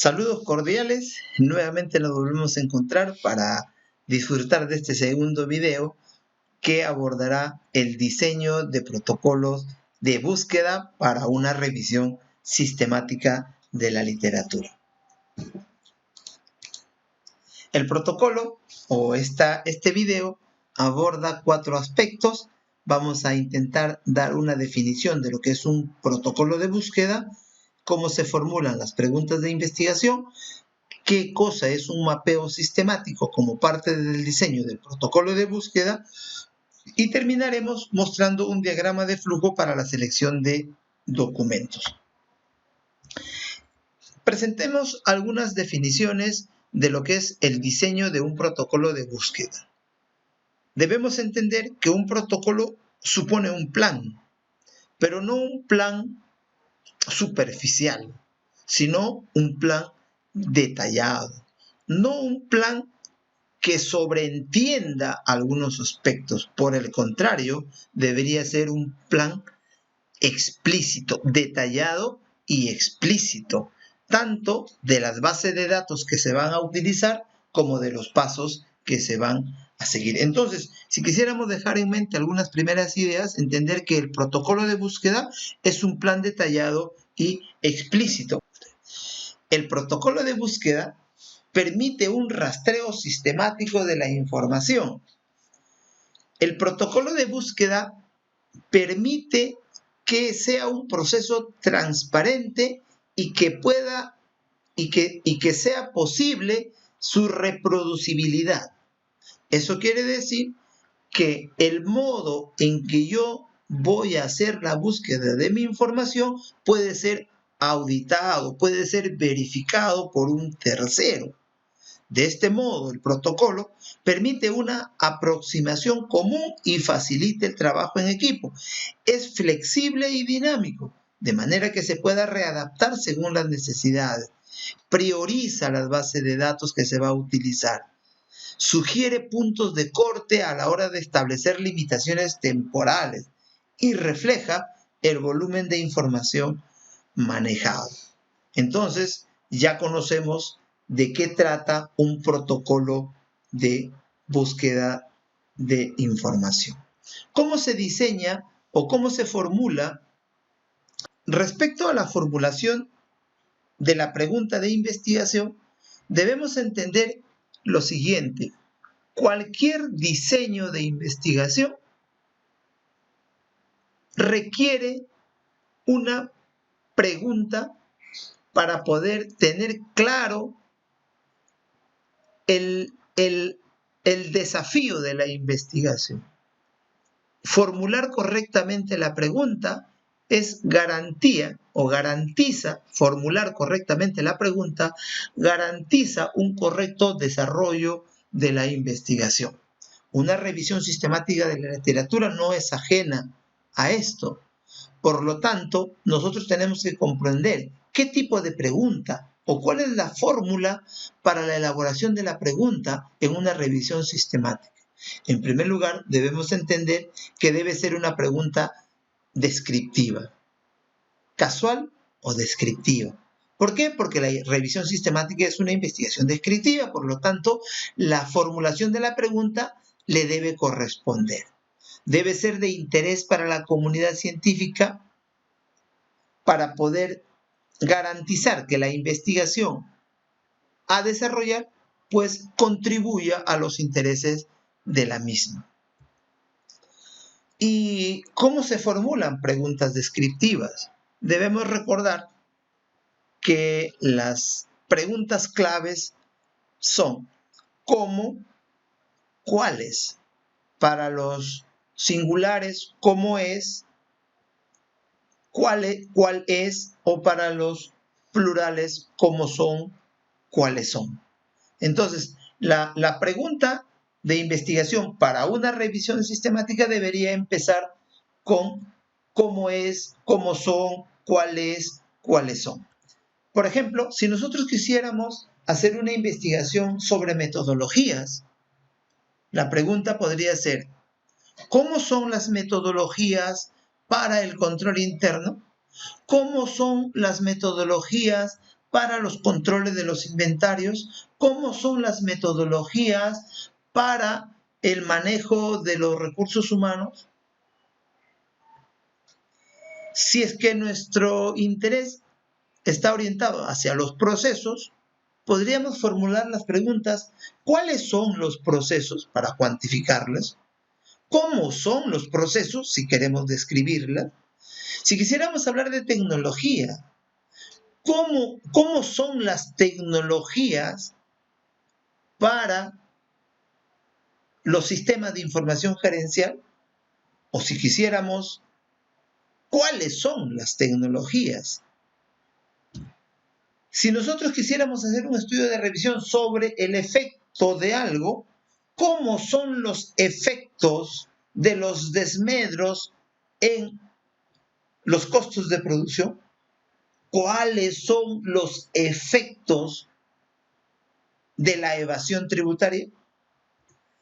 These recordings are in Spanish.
Saludos cordiales, nuevamente nos volvemos a encontrar para disfrutar de este segundo video que abordará el diseño de protocolos de búsqueda para una revisión sistemática de la literatura. El protocolo o este video aborda 4 aspectos. Vamos a intentar dar una definición de lo que es un protocolo de búsqueda, cómo se formulan las preguntas de investigación, qué cosa es un mapeo sistemático como parte del diseño del protocolo de búsqueda y terminaremos mostrando un diagrama de flujo para la selección de documentos. Presentemos algunas definiciones de lo que es el diseño de un protocolo de búsqueda. Debemos entender que un protocolo supone un plan, pero no un plan superficial, sino un plan detallado, no un plan que sobreentienda algunos aspectos. Por el contrario, debería ser un plan explícito, detallado y explícito, tanto de las bases de datos que se van a utilizar como de los pasos que se van a seguir. Entonces, si quisiéramos dejar en mente algunas primeras ideas, entender que el protocolo de búsqueda es un plan detallado y explícito. El protocolo de búsqueda permite un rastreo sistemático de la información. El protocolo de búsqueda permite que sea un proceso transparente y que pueda y que sea posible su reproducibilidad. Eso quiere decir que el modo en que yo voy a hacer la búsqueda de mi información puede ser auditado, puede ser verificado por un tercero. De este modo, el protocolo permite una aproximación común y facilita el trabajo en equipo. Es flexible y dinámico, de manera que se pueda readaptar según las necesidades. Prioriza las bases de datos que se va a utilizar. Sugiere puntos de corte a la hora de establecer limitaciones temporales y refleja el volumen de información manejado. Entonces, ya conocemos de qué trata un protocolo de búsqueda de información. ¿Cómo se diseña o cómo se formula? Respecto a la formulación de la pregunta de investigación, debemos entender lo siguiente: cualquier diseño de investigación requiere una pregunta para poder tener claro el desafío de la investigación. Formular correctamente la pregunta es garantía o garantiza, formular correctamente la pregunta, garantiza un correcto desarrollo de la investigación. Una revisión sistemática de la literatura no es ajena a esto. Por lo tanto, nosotros tenemos que comprender qué tipo de pregunta o cuál es la fórmula para la elaboración de la pregunta en una revisión sistemática. En primer lugar, debemos entender que debe ser una pregunta descriptiva, casual o descriptiva. ¿Por qué? Porque la revisión sistemática es una investigación descriptiva, por lo tanto, la formulación de la pregunta le debe corresponder. Debe ser de interés para la comunidad científica para poder garantizar que la investigación a desarrollar pues contribuya a los intereses de la misma. ¿Y cómo se formulan preguntas descriptivas? Debemos recordar que las preguntas claves son ¿cómo?, ¿cuáles? Para los singulares, ¿cómo es?, ¿cuál es? O para los plurales, ¿cómo son?, ¿cuáles son? Entonces, la pregunta de investigación para una revisión sistemática debería empezar con cómo es, cómo son, cuál es, cuáles son. Por ejemplo, si nosotros quisiéramos hacer una investigación sobre metodologías, la pregunta podría ser: ¿cómo son las metodologías para el control interno? ¿Cómo son las metodologías para los controles de los inventarios, cómo son las metodologías para el manejo de los recursos humanos. Si es que nuestro interés está orientado hacia los procesos, podríamos formular las preguntas: ¿cuáles son los procesos para cuantificarlos? ¿Cómo son los procesos si queremos describirlas? Si quisiéramos hablar de tecnología, ¿cómo son las tecnologías para los sistemas de información gerencial? O si quisiéramos, ¿cuáles son las tecnologías? Si nosotros quisiéramos hacer un estudio de revisión sobre el efecto de algo, ¿cómo son los efectos de los desmedros en los costos de producción? ¿Cuáles son los efectos de la evasión tributaria?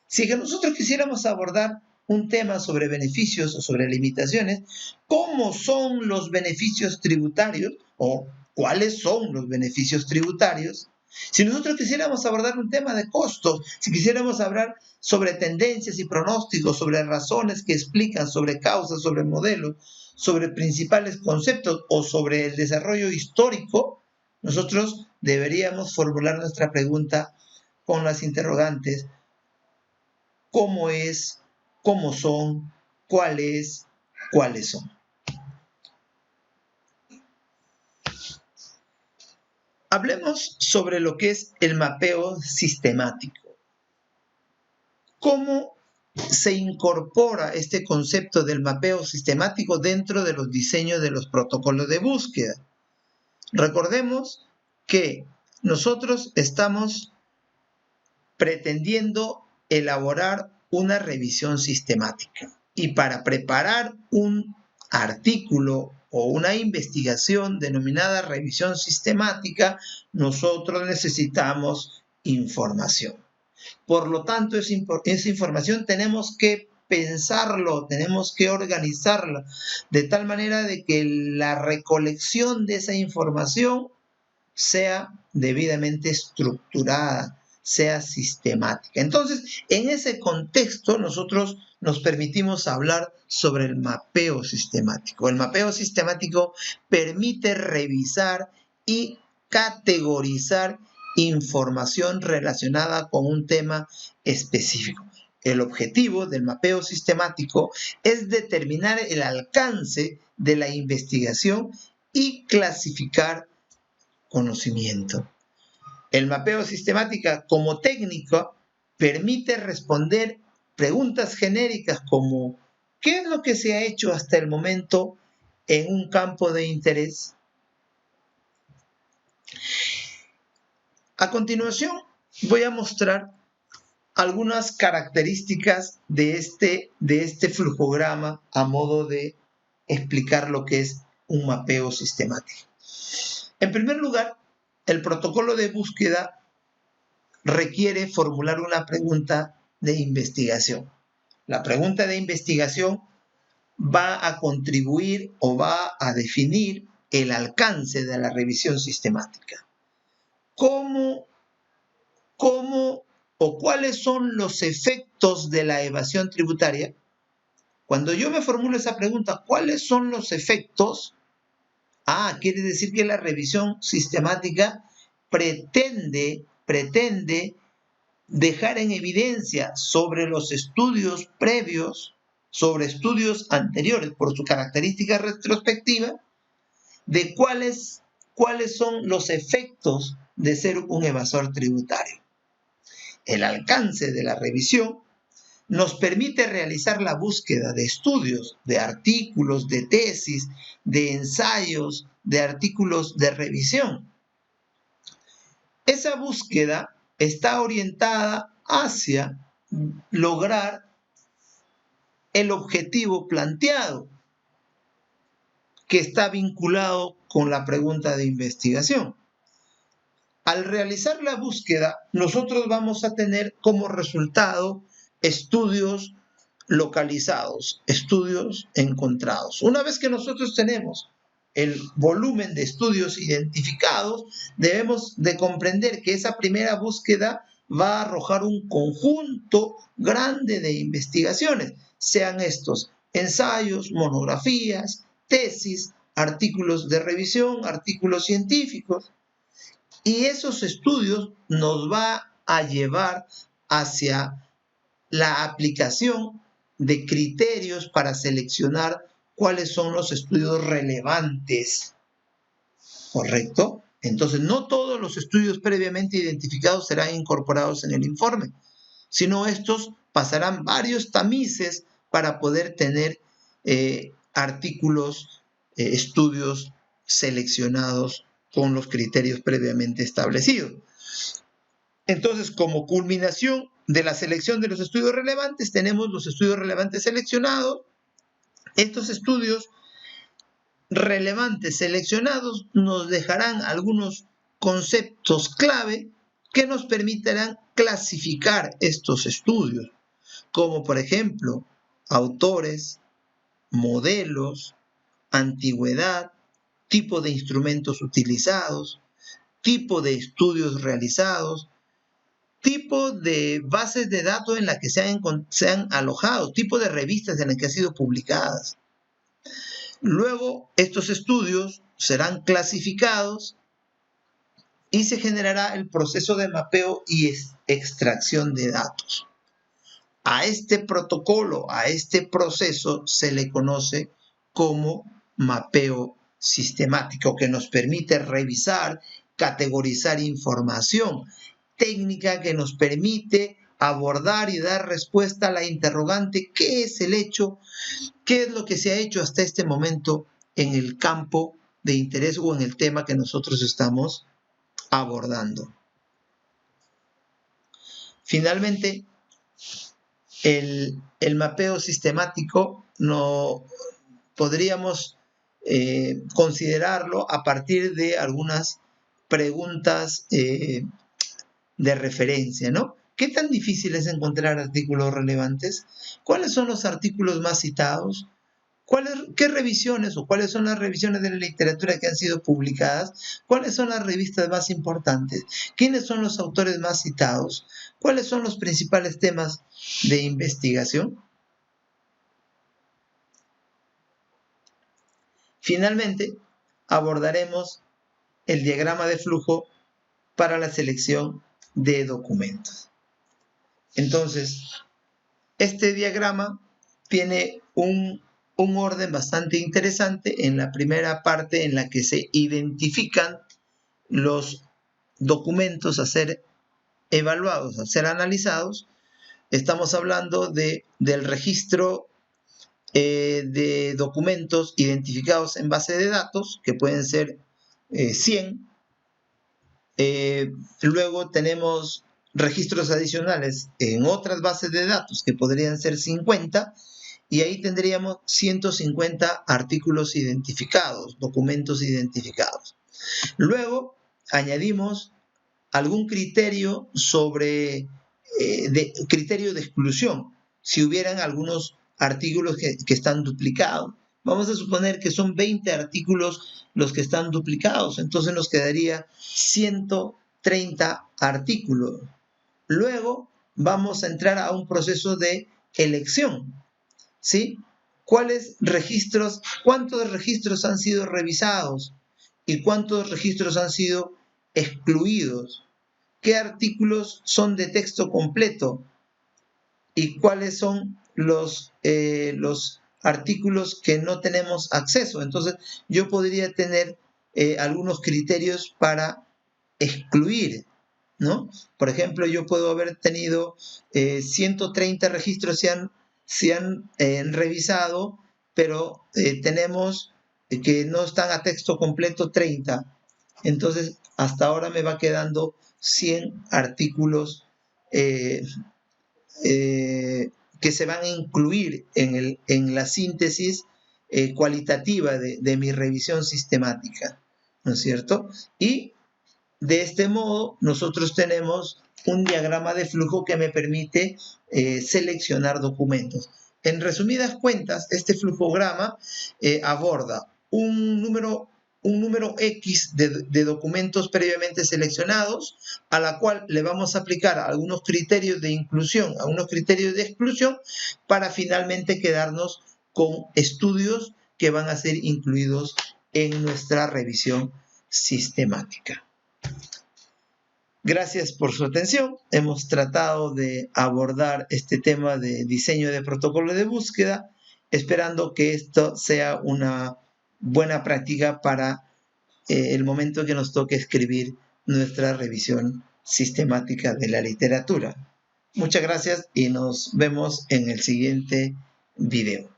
Si que nosotros quisiéramos abordar un tema sobre beneficios o sobre limitaciones, ¿cómo son los beneficios tributarios o cuáles son los beneficios tributarios? Si nosotros quisiéramos abordar un tema de costos, si quisiéramos hablar sobre tendencias y pronósticos, sobre razones que explican, sobre causas, sobre modelos, sobre principales conceptos o sobre el desarrollo histórico, nosotros deberíamos formular nuestra pregunta con las interrogantes: ¿cómo es? ¿Cómo son? ¿Cuál es? ¿Cuáles son? Hablemos sobre lo que es el mapeo sistemático. ¿Cómo se incorpora este concepto del mapeo sistemático dentro de los diseños de los protocolos de búsqueda? Recordemos que nosotros estamos pretendiendo elaborar una revisión sistemática. Y para preparar un artículo o una investigación denominada revisión sistemática, nosotros necesitamos información. Por lo tanto, esa información tenemos que pensarlo, tenemos que organizarla de tal manera de que la recolección de esa información sea debidamente estructurada, sea sistemática. Entonces, en ese contexto, nosotros nos permitimos hablar sobre el mapeo sistemático. El mapeo sistemático permite revisar y categorizar información relacionada con un tema específico. El objetivo del mapeo sistemático es determinar el alcance de la investigación y clasificar conocimiento. El mapeo sistemático como técnica permite responder preguntas genéricas como: ¿qué es lo que se ha hecho hasta el momento en un campo de interés? A continuación, voy a mostrar algunas características de este flujograma a modo de explicar lo que es un mapeo sistemático. En primer lugar, el protocolo de búsqueda requiere formular una pregunta de investigación. La pregunta de investigación va a contribuir o va a definir el alcance de la revisión sistemática. ¿Cómo o cuáles son los efectos de la evasión tributaria? Cuando yo me formulo esa pregunta, ¿cuáles son los efectos? Quiere decir que la revisión sistemática pretende dejar en evidencia sobre los estudios previos, sobre estudios anteriores por su característica retrospectiva, de cuáles son los efectos de ser un evasor tributario. El alcance de la revisión nos permite realizar la búsqueda de estudios, de artículos, de tesis, de ensayos, de artículos de revisión. Esa búsqueda está orientada hacia lograr el objetivo planteado, que está vinculado con la pregunta de investigación. Al realizar la búsqueda, nosotros vamos a tener como resultado estudios localizados, estudios encontrados. Una vez que nosotros tenemos el volumen de estudios identificados, debemos de comprender que esa primera búsqueda va a arrojar un conjunto grande de investigaciones, sean estos ensayos, monografías, tesis, artículos de revisión, artículos científicos. Y esos estudios nos va a llevar hacia la aplicación de criterios para seleccionar cuáles son los estudios relevantes, ¿correcto? Entonces, no todos los estudios previamente identificados serán incorporados en el informe, sino estos pasarán varios tamices para poder tener artículos, estudios seleccionados con los criterios previamente establecidos. Entonces, como culminación de la selección de los estudios relevantes, tenemos los estudios relevantes seleccionados. Estos estudios relevantes seleccionados nos dejarán algunos conceptos clave que nos permitirán clasificar estos estudios, como por ejemplo, autores, modelos, antigüedad, tipo de instrumentos utilizados, tipo de estudios realizados, tipo de bases de datos en las que se han alojado, tipo de revistas en las que han sido publicadas. Luego, estos estudios serán clasificados y se generará el proceso de mapeo y extracción de datos. A este protocolo, a este proceso, se le conoce como mapeo sistemático, que nos permite revisar, categorizar información, técnica que nos permite abordar y dar respuesta a la interrogante: ¿qué es el hecho? ¿Qué es lo que se ha hecho hasta este momento en el campo de interés o en el tema que nosotros estamos abordando? Finalmente, el mapeo sistemático no podríamos considerarlo a partir de algunas preguntas de referencia, ¿no? ¿Qué tan difícil es encontrar artículos relevantes? ¿Cuáles son los artículos más citados? ¿Qué revisiones o cuáles son las revisiones de la literatura que han sido publicadas? ¿Cuáles son las revistas más importantes? ¿Quiénes son los autores más citados? ¿Cuáles son los principales temas de investigación? Finalmente, abordaremos el diagrama de flujo para la selección de documentos. Entonces, este diagrama tiene un orden bastante interesante. En la primera parte, en la que se identifican los documentos a ser evaluados, a ser analizados, estamos hablando del registro de documentos identificados en base de datos, que pueden ser 100. Luego tenemos registros adicionales en otras bases de datos, que podrían ser 50, y ahí tendríamos 150 artículos identificados, documentos identificados. Luego añadimos algún criterio criterio de exclusión, si hubieran algunos artículos que están duplicados. Vamos a suponer que son 20 artículos los que están duplicados, entonces nos quedaría 130 artículos. Luego vamos a entrar a un proceso de elección, ¿sí? ¿Cuántos registros han sido revisados y cuántos registros han sido excluidos? ¿Qué artículos son de texto completo y cuáles son los artículos que no tenemos acceso? Entonces, yo podría tener algunos criterios para excluir, ¿no? Por ejemplo, yo puedo haber tenido 130 registros se han revisado, pero tenemos que no están a texto completo 30. Entonces, hasta ahora me va quedando 100 artículos que se van a incluir en la síntesis cualitativa de mi revisión sistemática, ¿no es cierto? Y de este modo nosotros tenemos un diagrama de flujo que me permite seleccionar documentos. En resumidas cuentas, este flujograma aborda un número X de documentos previamente seleccionados, a la cual le vamos a aplicar algunos criterios de inclusión, algunos criterios de exclusión, para finalmente quedarnos con estudios que van a ser incluidos en nuestra revisión sistemática. Gracias por su atención. Hemos tratado de abordar este tema de diseño de protocolo de búsqueda, esperando que esto sea una buena práctica para el momento que nos toque escribir nuestra revisión sistemática de la literatura. Muchas gracias y nos vemos en el siguiente video.